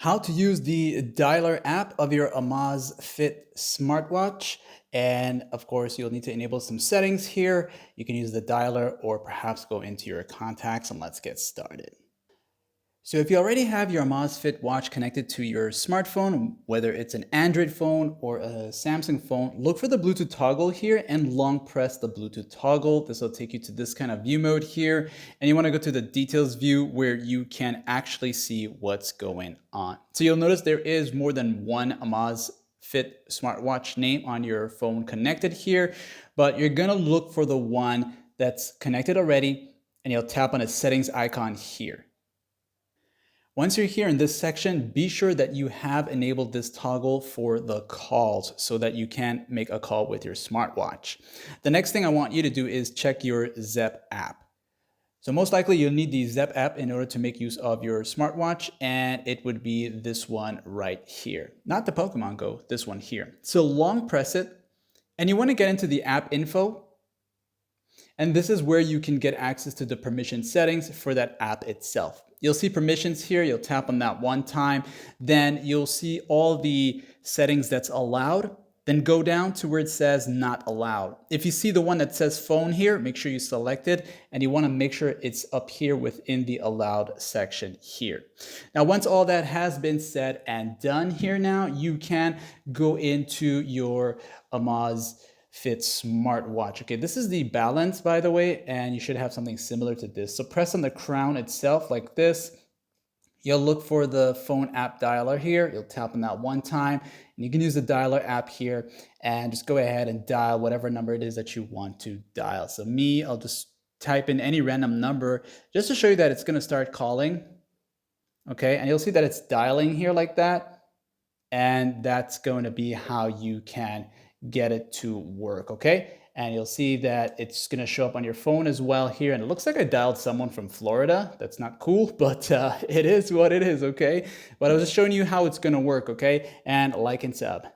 How to use the dialer app of your Amazfit smartwatch. And of course, you'll need to enable some settings here. You can use the dialer or perhaps go into your contacts, and let's get started. So if you already have your Amazfit watch connected to your smartphone, whether it's an Android phone or a Samsung phone, look for the Bluetooth toggle here and long press the Bluetooth toggle. This will take you to this kind of view mode here. And you want to go to the details view where you can actually see what's going on. So you'll notice there is more than one Amazfit smartwatch name on your phone connected here, but you're going to look for the one that's connected already, and you'll tap on a settings icon here. Once you're here in this section, be sure that you have enabled this toggle for the calls so that you can make a call with your smartwatch. The next thing I want you to do is check your Zep app. So most likely you'll need the Zep app in order to make use of your smartwatch, and it would be this one right here. Not the Pokemon Go, this one here. So long press it, and you want to get into the app info. And this is where you can get access to the permission settings for that app itself. You'll see permissions here. You'll tap on that one time. Then you'll see all the settings that's allowed. Then go down to where it says not allowed. If you see the one that says phone here, make sure you select it. And you want to make sure it's up here within the allowed section here. Now, once all that has been said and done here now, you can go into your Amazfit smartwatch. Okay, this is the Balance, by the way, and you should have something similar to this. So press on the crown itself like this. You'll look for the phone app dialer here. You'll tap on that one time, and you can use the dialer app here and just go ahead and dial whatever number it is that you want to dial. So I'll just type in any random number just to show you that it's going to start calling. Okay, and you'll see that it's dialing here like that, and that's going to be how you can get it to work. Okay, and you'll see that it's going to show up on your phone as well here, and it looks like I dialed someone from Florida. That's not cool, but it is what it is. Okay, but I was just showing you how it's going to work. Okay, and like and sub.